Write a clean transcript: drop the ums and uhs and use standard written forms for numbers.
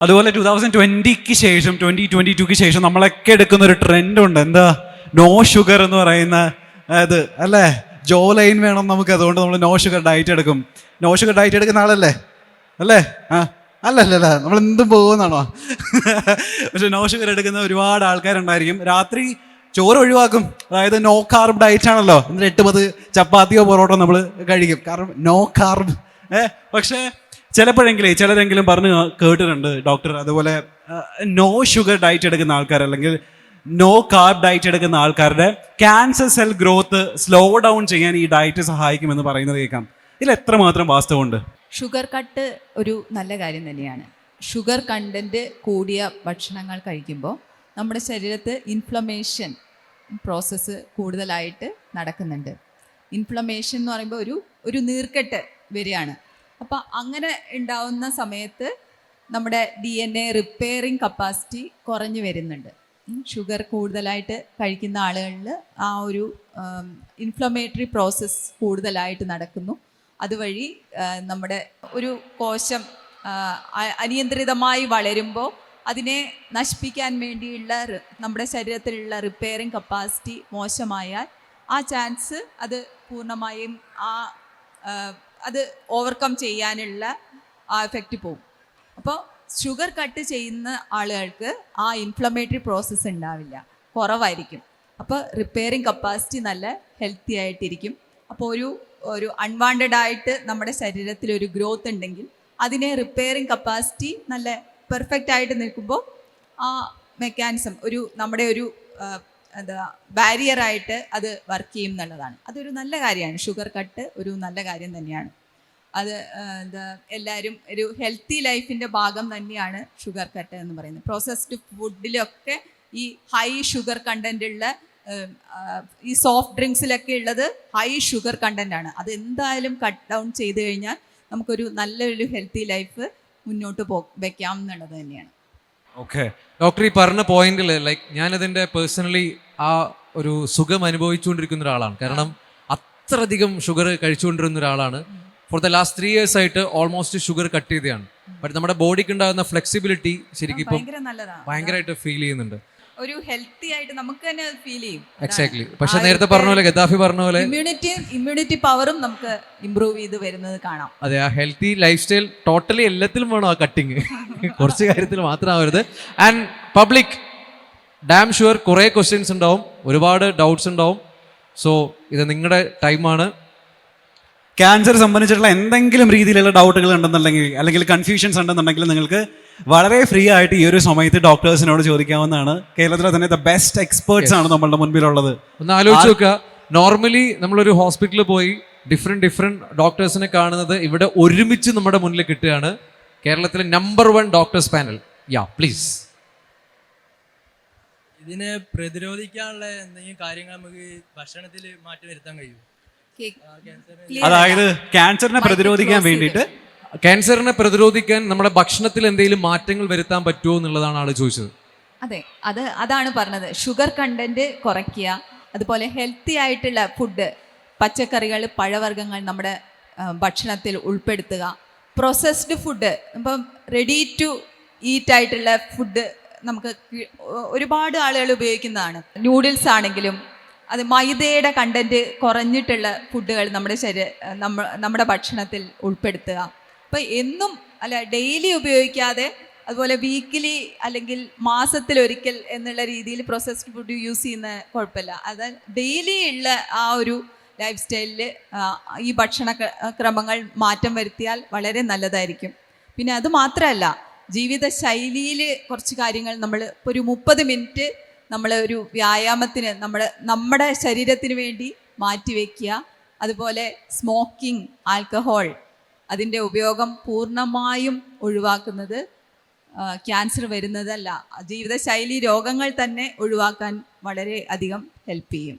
അതുപോലെ 2020 ശേഷം 2022 ശേഷം നമ്മളൊക്കെ എടുക്കുന്ന ഒരു ട്രെൻഡ് ഉണ്ട്, എന്താ നോ ഷുഗർ എന്ന് പറയുന്ന ഇത് അല്ലേ. ജോ ലൈൻ വേണം നമുക്ക്, അതുകൊണ്ട് നമ്മൾ നോ ഷുഗർ ഡയറ്റ് എടുക്കും. നോ ഷുഗർ ഡയറ്റ് എടുക്കുന്ന ആളല്ലേ അല്ലേ? അല്ലല്ല, നമ്മൾ എന്തും പോകുന്നതാണോ? പക്ഷെ നോ ഷുഗർ എടുക്കുന്ന ഒരുപാട് ആൾക്കാരുണ്ടായിരിക്കും. രാത്രി ചോറ് ഒഴിവാക്കും, അതായത് നോ കാർബ് ഡയറ്റ് ആണല്ലോ. എന്നിട്ട് 8-10 ചപ്പാത്തിയോ പൊറോട്ടോ നമ്മൾ കഴിക്കും, കാരണം നോ കാർബ്. പക്ഷേ ചിലരെങ്കിലും പറഞ്ഞ് കേട്ടിട്ടുണ്ട് ഡോക്ടർ, അതുപോലെ നോ ഷുഗർ ഡയറ്റ് എടുക്കുന്ന ആൾക്കാർ അല്ലെങ്കിൽ നോ കാർബ് ഡയറ്റ് എടുക്കുന്ന ആൾക്കാരുടെ cancer cell growth slow down ചെയ്യാൻ ഈ ഡയറ്റ് സഹായിക്കുമെന്ന് പറയുന്നത് കേൾക്കാം. ഇതിൽ എത്രമാത്രം വാസ്തവമുണ്ട്? ഷുഗർ കട്ട് ഒരു നല്ല കാര്യം തന്നെയാണ്. ഷുഗർ കണ്ടൻറ്റ് കൂടിയ ഭക്ഷണങ്ങൾ കഴിക്കുമ്പോൾ നമ്മുടെ ശരീരത്ത് ഇൻഫ്ലമേഷൻ പ്രോസസ്സ് കൂടുതലായിട്ട് നടക്കുന്നുണ്ട്. ഇൻഫ്ലമേഷൻ എന്ന് പറയുമ്പോൾ ഒരു നീർക്കെട്ട് വരികയാണ്. അപ്പോൾ അങ്ങനെ ഉണ്ടാവുന്ന സമയത്ത് നമ്മുടെ DNA റിപ്പയറിങ് കപ്പാസിറ്റി കുറഞ്ഞു വരുന്നുണ്ട്. ഷുഗർ കൂടുതലായിട്ട് കഴിക്കുന്ന ആളുകളിൽ ആ ഒരു ഇൻഫ്ലമേറ്ററി പ്രോസസ്സ് കൂടുതലായിട്ട് നടക്കുന്നു. അതുവഴി നമ്മുടെ ഒരു കോശം അനിയന്ത്രിതമായി വളരുമ്പോൾ അതിനെ നശിപ്പിക്കാൻ വേണ്ടിയുള്ള നമ്മുടെ ശരീരത്തിലുള്ള റിപ്പയറിങ് കപ്പാസിറ്റി മോശമായാൽ ആ ചാൻസ് അത് പൂർണ്ണമായും അത് ഓവർകം ചെയ്യാനുള്ള ആ എഫക്റ്റ് പോകും. അപ്പോൾ ഷുഗർ കട്ട് ചെയ്യുന്ന ആളുകൾക്ക് ആ ഇൻഫ്ലമേറ്ററി പ്രോസസ്സ് ഉണ്ടാവില്ല, കുറവായിരിക്കും. അപ്പോൾ റിപ്പയറിങ് കപ്പാസിറ്റി നല്ല ഹെൽത്തി ആയിട്ടിരിക്കും. അപ്പോൾ ഒരു അൺവാണ്ടഡ് ആയിട്ട് നമ്മുടെ ശരീരത്തിൽ ഒരു ഗ്രോത്ത് ഉണ്ടെങ്കിൽ അതിനെ റിപ്പയറിങ് കപ്പാസിറ്റി നല്ല പെർഫെക്റ്റ് ആയിട്ട് നിൽക്കുമ്പോൾ ആ മെക്കാനിസം നമ്മുടെ ബാരിയറായിട്ട് അത് വർക്ക് ചെയ്യും എന്നുള്ളതാണ്. അതൊരു നല്ല കാര്യമാണ്. ഷുഗർ കട്ട് ഒരു നല്ല കാര്യം തന്നെയാണ്. അത് എല്ലാവരും ഒരു ഹെൽത്തി ലൈഫിൻ്റെ ഭാഗം തന്നെയാണ് ഷുഗർ കട്ട് എന്ന് പറയുന്നത്. പ്രോസസ്ഡ് ഫുഡിലൊക്കെ ഈ ഹൈ ഷുഗർ കണ്ടൻ്റുള്ള ഈ സോഫ്റ്റ് ഡ്രിങ്ക്സിലൊക്കെ ഉള്ളത് ഹൈ ഷുഗർ കണ്ടൻ്റ് ആണ്. അത് എന്തായാലും കട്ട് ഡൗൺ ചെയ്ത് കഴിഞ്ഞാൽ നമുക്കൊരു നല്ലൊരു ഹെൽത്തി ലൈഫ് മുന്നോട്ട് വെക്കാം എന്നുള്ളത് തന്നെയാണ്. ഓക്കെ ഡോക്ടർ, ഈ പറഞ്ഞ പോയിന്റിൽ ഞാനതിൻ്റെ പേഴ്സണലി ആ ഒരു സുഖം അനുഭവിച്ചുകൊണ്ടിരിക്കുന്ന ഒരാളാണ്. കാരണം അത്രയധികം ഷുഗർ കഴിച്ചുകൊണ്ടിരുന്ന ഒരാളാണ്. ഫോർ ദ ലാസ്റ്റ് 3 years ആയിട്ട് ഓൾമോസ്റ്റ് ഷുഗർ കട്ട് ചെയ്തതാണ്. ബട്ട് നമ്മുടെ ബോഡിക്ക് ഉണ്ടാകുന്ന ഫ്ലെക്സിബിലിറ്റി ശരിക്കും ഇപ്പം ഭയങ്കരമായിട്ട് ഫീൽ ചെയ്യുന്നുണ്ട്. ഒരു ഹെൽത്തി ആയിട്ട് നമുക്ക് തന്നെ ഫീൽ ചെയ്യും. എക്സാക്ട്ലി. പക്ഷെ നേരത്തെ പറഞ്ഞ പോലെ, ഗദ്ദാഫി പറഞ്ഞ പോലെ ഇമ്മ്യൂണിറ്റി പവറും നമുക്ക് ഇമ്പ്രൂവ് ചെയ്ത് വരുന്നത് കാണാം. അതെ, ആ ഹെൽത്തി ലൈഫ് സ്റ്റൈൽ ടോട്ടലി എല്ലാത്തിലും വേണം ആ കട്ടിങ്, കുറച്ച് കാര്യത്തിൽ മാത്രമാവരുത്. ആൻഡ് പബ്ലിക് ഡാം ഷുവർ കുറേ ക്വസ്റ്റ്യൻസ് ഉണ്ടാവും, ഒരുപാട് ഡൗട്ട്സ് ഉണ്ടാവും. സോ ഇത് നിങ്ങളുടെ ടൈമാണ്. ക്യാൻസർ സംബന്ധിച്ചിട്ടുള്ള എന്തെങ്കിലും രീതിയിലുള്ള ഡൗട്ടുകൾ ഉണ്ടെന്നുണ്ടെങ്കിൽ അല്ലെങ്കിൽ കൺഫ്യൂഷൻസ് ഉണ്ടെന്നുണ്ടെങ്കിൽ നിങ്ങൾക്ക് വളരെ ഫ്രീ ആയിട്ട് ഈ ഒരു സമയത്ത് ഡോക്ടേഴ്സിനോട് ചോദിക്കാവുന്നതാണ്. കേരളത്തിലെ തന്നെ ദ ബെസ്റ്റ് എക്സ്പേർട്സ് ആണ് നമ്മളുടെ മുൻപിലുള്ളത്. ഒന്ന് ആലോചിച്ച് നോക്കുക, നോർമലി നമ്മളൊരു ഹോസ്പിറ്റലിൽ പോയി ഡിഫറെന്റ് ഡോക്ടേഴ്സിനെ കാണുന്നത് ഇവിടെ ഒരുമിച്ച് നമ്മുടെ മുന്നിൽ കിട്ടുകയാണ്. കേരളത്തിലെ number 1 doctors panel. Yeah please. ഇതിനെ പ്രതിരോധിക്കാനുള്ള എന്തെങ്കിലും കാര്യങ്ങൾ നമുക്ക് ഭക്ഷണത്തിൽ മാറ്റി വരുത്താൻ കഴിയും? അതായത് ക്യാൻസറിനെ പ്രതിരോധിക്കാൻ നമ്മുടെ ഭക്ഷണത്തിൽ എന്തെങ്കിലും മാറ്റങ്ങൾ വരുത്താൻ പറ്റുമോ എന്നുള്ളതാണ് ആള് ചോദിച്ചത്. അതെ, അതാണ് പറഞ്ഞത്. ഷുഗർ കണ്ടന്റ് കുറയ്ക്കുക, അതുപോലെ ഹെൽത്തി ആയിട്ടുള്ള ഫുഡ്, പച്ചക്കറികൾ, പഴവർഗ്ഗങ്ങൾ നമ്മുടെ ഭക്ഷണത്തിൽ ഉൾപ്പെടുത്തുക. പ്രോസസ്ഡ് ഫുഡ്, ഇപ്പം റെഡി ടു ഈറ്റ് ആയിട്ടുള്ള ഫുഡ് നമുക്ക് ഒരുപാട് ആളുകൾ ഉപയോഗിക്കുന്നതാണ്. നൂഡിൽസ് ആണെങ്കിലും അത് മൈദയുടെ കണ്ടന്റ് കുറഞ്ഞിട്ടുള്ള ഫുഡുകൾ നമ്മുടെ ഭക്ഷണത്തിൽ ഉൾപ്പെടുത്തുക. അപ്പോൾ എന്നും ഡെയിലി ഉപയോഗിക്കാതെ, അതുപോലെ വീക്കിലി അല്ലെങ്കിൽ മാസത്തിലൊരിക്കൽ എന്നുള്ള രീതിയിൽ പ്രോസസ്ഡ് ഫുഡ് യൂസ് ചെയ്യുന്ന കുഴപ്പമില്ല. അത് ഡെയിലി ഉള്ള ആ ഒരു ലൈഫ് സ്റ്റൈലിൽ ഈ ഭക്ഷണ ക്രമങ്ങൾ മാറ്റം വരുത്തിയാൽ വളരെ നല്ലതായിരിക്കും. പിന്നെ അത് മാത്രമല്ല, ജീവിത ശൈലിയിൽ കുറച്ച് കാര്യങ്ങൾ നമ്മൾ ഇപ്പോൾ ഒരു 30 മിനിറ്റ് നമ്മൾ ഒരു വ്യായാമത്തിന് നമ്മുടെ ശരീരത്തിന് വേണ്ടി മാറ്റിവെക്കുക. അതുപോലെ സ്മോക്കിംഗ്, ആൽക്കഹോൾ, അതിൻ്റെ ഉപയോഗം പൂർണ്ണമായും ഒഴിവാക്കുന്നത് ക്യാൻസർ വരുന്നതല്ല, ജീവിതശൈലി രോഗങ്ങൾ തന്നെ ഒഴിവാക്കാൻ വളരെ അധികം ഹെൽപ്പ് ചെയ്യും.